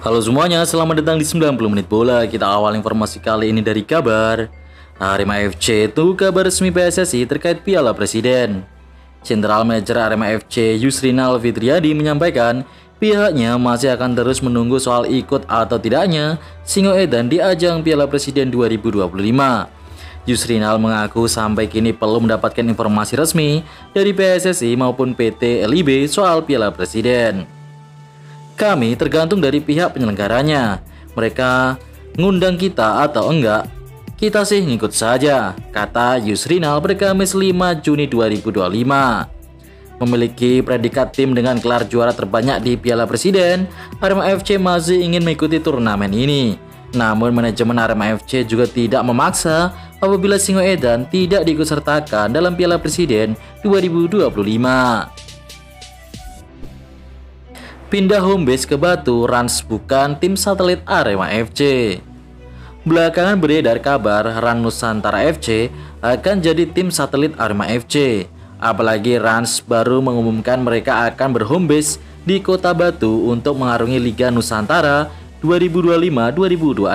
Halo semuanya, selamat datang di 90 menit bola. Kita awal informasi kali ini dari kabar Arema FC itu kabar resmi PSSI terkait Piala Presiden. General Manager Arema FC Yusrinal Fitriadi menyampaikan pihaknya masih akan terus menunggu soal ikut atau tidaknya Singoedan di ajang Piala Presiden 2025. Yusrinal mengaku sampai kini belum mendapatkan informasi resmi dari PSSI maupun PT LIB soal Piala Presiden. Kami tergantung dari pihak penyelenggaranya. Mereka ngundang kita atau enggak, kita sih ngikut saja, kata Yusrinal pada Kamis 5 Juni 2025. Memiliki predikat tim dengan gelar juara terbanyak di Piala Presiden, Arema FC masih ingin mengikuti turnamen ini. Namun manajemen Arema FC juga tidak memaksa apabila Singoedan tidak diikutsertakan dalam Piala Presiden 2025. Pindah home base ke Batu, Rans bukan tim satelit Arema FC. Belakangan beredar kabar Rans Nusantara FC akan jadi tim satelit Arema FC. Apalagi Rans baru mengumumkan mereka akan berhome base di Kota Batu untuk mengarungi Liga Nusantara 2025-2026.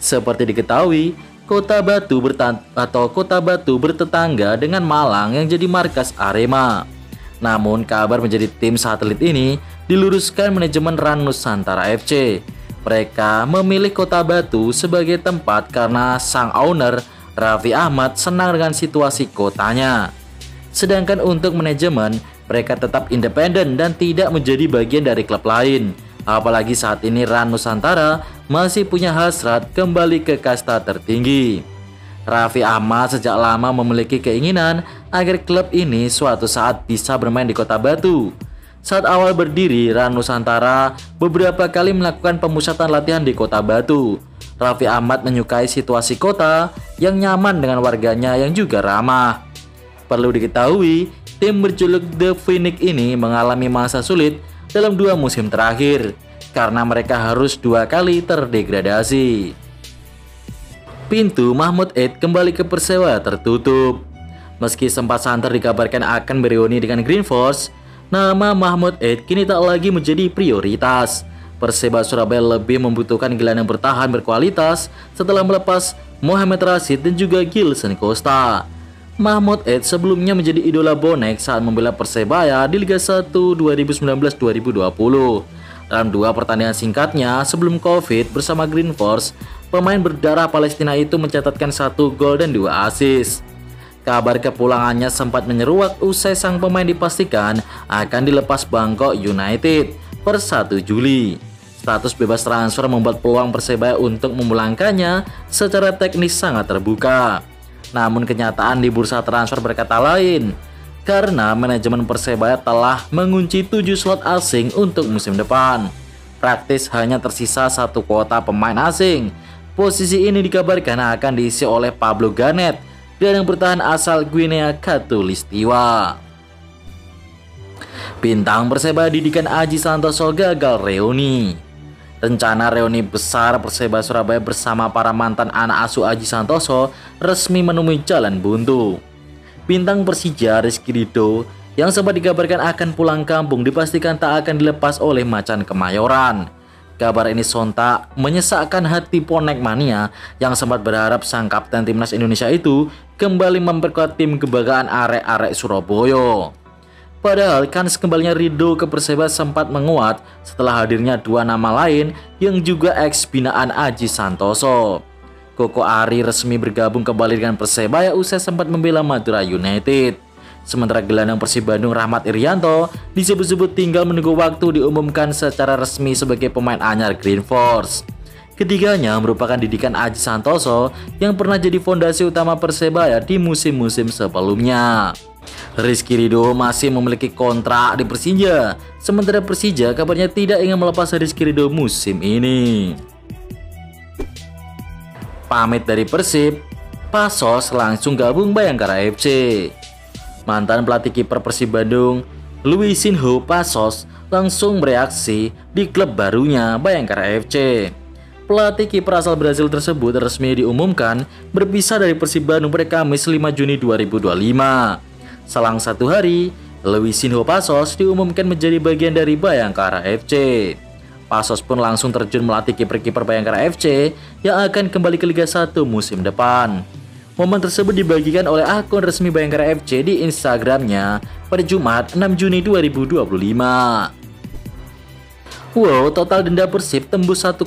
Seperti diketahui, Kota Batu bertetangga dengan Malang yang jadi markas Arema. Namun kabar menjadi tim satelit ini diluruskan manajemen Rans Nusantara FC. Mereka memilih Kota Batu sebagai tempat karena sang owner Raffi Ahmad senang dengan situasi kotanya. Sedangkan untuk manajemen, mereka tetap independen dan tidak menjadi bagian dari klub lain. Apalagi saat ini Rans Nusantara masih punya hasrat kembali ke kasta tertinggi. Raffi Ahmad sejak lama memiliki keinginan agar klub ini suatu saat bisa bermain di Kota Batu. Saat awal berdiri, Rans Nusantara beberapa kali melakukan pemusatan latihan di Kota Batu. Raffi Ahmad menyukai situasi kota yang nyaman dengan warganya yang juga ramah. Perlu diketahui, tim berjuluk The Phoenix ini mengalami masa sulit dalam 2 musim terakhir karena mereka harus 2 kali terdegradasi. Pintu Mahmud Eid kembali ke Persewa tertutup. Meski sempat santer dikabarkan akan bereuni dengan Green Force, nama Mahmud Eid kini tak lagi menjadi prioritas. Perseba Surabaya lebih membutuhkan gelandang bertahan berkualitas setelah melepas Mohamed Rashid dan juga Gilson Costa. Mahmud Eid sebelumnya menjadi idola bonek saat membela Persebaya di Liga 1 2019-2020. Dalam 2 pertandingan singkatnya sebelum Covid bersama Green Force, pemain berdarah Palestina itu mencatatkan 1 gol dan 2 assist. Kabar kepulangannya sempat menyeruak usai sang pemain dipastikan akan dilepas Bangkok United per 1 Juli. Status bebas transfer membuat peluang Persebaya untuk memulangkannya secara teknis sangat terbuka. Namun kenyataan di bursa transfer berkata lain, karena manajemen Persebaya telah mengunci 7 slot asing untuk musim depan. Praktis hanya tersisa 1 kuota pemain asing. Posisi ini dikabarkan akan diisi oleh Pablo Ganet dan yang bertahan asal Guinea Khatulistiwa. Bintang Persebaya didikan Aji Santoso gagal reuni. Rencana reuni besar Persebaya Surabaya bersama para mantan anak asuh Aji Santoso resmi menemui jalan buntu. Bintang Persija Rizky Ridho yang sempat dikabarkan akan pulang kampung dipastikan tak akan dilepas oleh Macan Kemayoran. Kabar ini sontak menyesakkan hati Ponek Mania yang sempat berharap sang kapten timnas Indonesia itu kembali memperkuat tim kebanggaan arek-arek Surabaya. Padahal kans kembalinya Ridho ke Persebaya sempat menguat setelah hadirnya 2 nama lain yang juga ex binaan Aji Santoso. Koko Ari resmi bergabung kembali dengan Persebaya usai sempat membela Madura United. Sementara gelandang Persib Bandung Rahmat Irianto disebut-sebut tinggal menunggu waktu diumumkan secara resmi sebagai pemain anyar Green Force. Ketiganya merupakan didikan Aji Santoso yang pernah jadi fondasi utama Persebaya di musim-musim sebelumnya. Rizky Ridho masih memiliki kontrak di Persija, sementara Persija kabarnya tidak ingin melepas Rizky Ridho musim ini. Pamit dari Persib, Pasos langsung gabung Bayangkara FC. Mantan pelatih kiper Persib Bandung, Luisinho Pasos langsung bereaksi di klub barunya Bayangkara FC. Pelatih kiper asal Brazil tersebut resmi diumumkan berpisah dari Persib Bandung pada Kamis 5 Juni 2025. Selang 1 hari, Luisinho Pasos diumumkan menjadi bagian dari Bayangkara FC. Pasos pun langsung terjun melatih kiper-kiper Bayangkara FC yang akan kembali ke Liga 1 musim depan. Momen tersebut dibagikan oleh akun resmi Bayangkara FC di Instagramnya pada Jumat 6 Juni 2025. Wow, total denda Persib tembus 1,1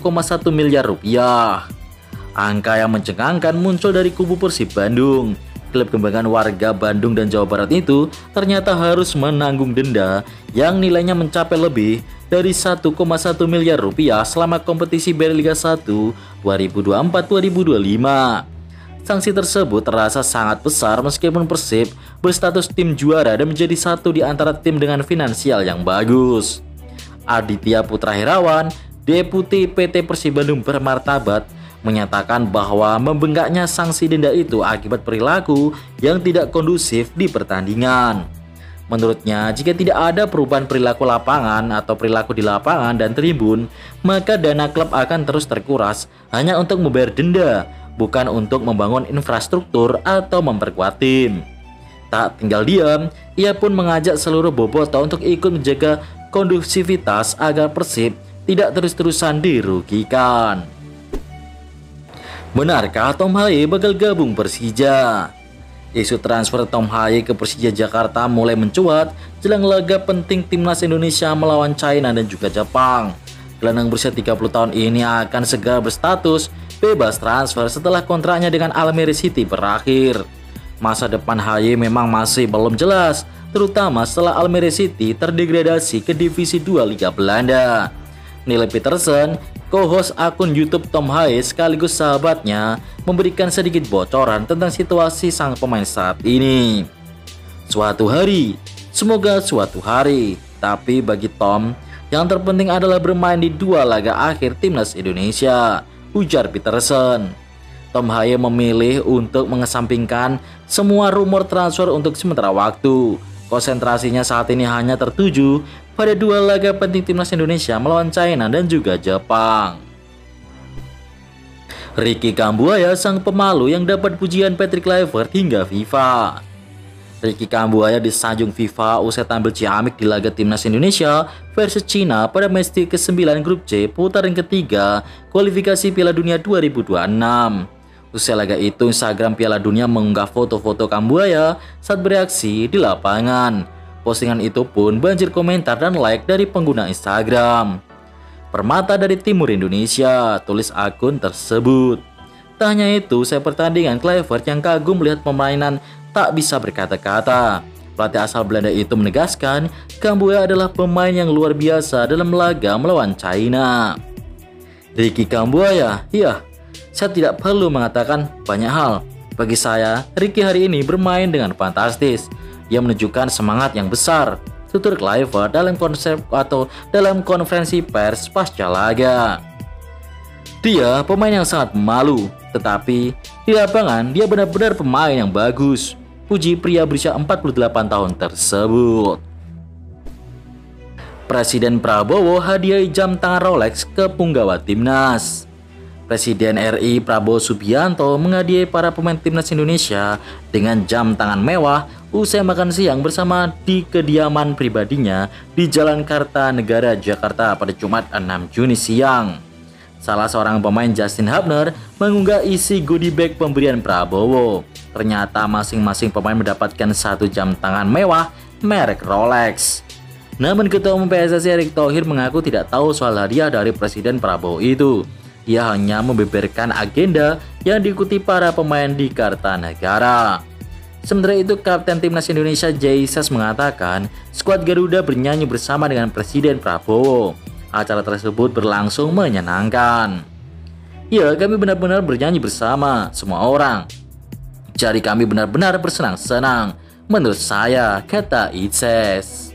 miliar rupiah. Angka yang mencengangkan muncul dari kubu Persib Bandung. Klub kebanggaan warga Bandung dan Jawa Barat itu ternyata harus menanggung denda yang nilainya mencapai lebih dari 1,1 miliar rupiah selama kompetisi Bali Liga 1 2024-2025. Sanksi tersebut terasa sangat besar meskipun Persib berstatus tim juara dan menjadi satu di antara tim dengan finansial yang bagus. Aditya Putra Herawan, Deputi PT Persib Bandung Bermartabat, menyatakan bahwa membengkaknya sanksi denda itu akibat perilaku yang tidak kondusif di pertandingan. Menurutnya, jika tidak ada perubahan perilaku lapangan atau perilaku di lapangan dan tribun, maka dana klub akan terus terkuras hanya untuk membayar denda, bukan untuk membangun infrastruktur atau memperkuat tim. Tak tinggal diam, ia pun mengajak seluruh bobotoh untuk ikut menjaga kondusivitas agar Persib tidak terus-terusan dirugikan. Benarkah Tom Haye bakal gabung Persija? Isu transfer Tom Haye ke Persija Jakarta mulai mencuat jelang laga penting timnas Indonesia melawan China dan juga Jepang. Gelandang berusia 30 tahun ini akan segera berstatus bebas transfer setelah kontraknya dengan Almere City berakhir. Masa depan Haye memang masih belum jelas, terutama setelah Almere City terdegradasi ke Divisi 2 Liga Belanda. Neil Peterson, co-host akun YouTube Tom Haye sekaligus sahabatnya, memberikan sedikit bocoran tentang situasi sang pemain saat ini. Suatu hari, semoga suatu hari, tapi bagi Tom, yang terpenting adalah bermain di 2 laga akhir timnas Indonesia, ujar Peterson. Tom Haye memilih untuk mengesampingkan semua rumor transfer untuk sementara waktu. Konsentrasinya saat ini hanya tertuju pada 2 laga penting timnas Indonesia melawan China dan juga Jepang. Ricky Kambuaya sang pemalu yang dapat pujian Patrick Kluivert hingga FIFA. Ricky Kambuaya disanjung FIFA usai tampil ciamik di laga timnas Indonesia versus China pada match ke-9 grup C putaran ketiga kualifikasi Piala Dunia 2026. Usai laga itu, Instagram Piala Dunia mengunggah foto-foto Kambuaya saat bereaksi di lapangan. Postingan itu pun banjir komentar dan like dari pengguna Instagram. Permata dari Timur Indonesia, tulis akun tersebut. Tak hanya itu, usai pertandingan, Kluivert yang kagum melihat permainan tak bisa berkata-kata. Pelatih asal Belanda itu menegaskan, Kambuaya adalah pemain yang luar biasa dalam laga melawan China. Ricky Kambuaya, ya, saya tidak perlu mengatakan banyak hal. Bagi saya, Ricky hari ini bermain dengan fantastis. Ia menunjukkan semangat yang besar, tutur Kluivert dalam konferensi pers pasca laga. Dia pemain yang sangat malu, tetapi di lapangan dia benar-benar pemain yang bagus, puji pria berusia 48 tahun tersebut. Presiden Prabowo hadiahi jam tangan Rolex ke punggawa timnas. Presiden RI Prabowo Subianto menghadiahi para pemain timnas Indonesia dengan jam tangan mewah usai makan siang bersama di kediaman pribadinya di Jalan Kartanegara, Jakarta pada Jumat 6 Juni siang. Salah seorang pemain, Justin Hubner, mengunggah isi goodie bag pemberian Prabowo. Ternyata masing-masing pemain mendapatkan 1 jam tangan mewah merek Rolex. Namun Ketua Umum PSSI Erick Thohir mengaku tidak tahu soal hadiah dari Presiden Prabowo itu. Ia hanya membeberkan agenda yang diikuti para pemain di Kartanegara. Sementara itu, Kapten Timnas Indonesia Jesus mengatakan skuad Garuda bernyanyi bersama dengan Presiden Prabowo. Acara tersebut berlangsung menyenangkan. Ya, kami benar-benar bernyanyi bersama semua orang. Jadi kami benar-benar bersenang-senang. Menurut saya, kata Ices.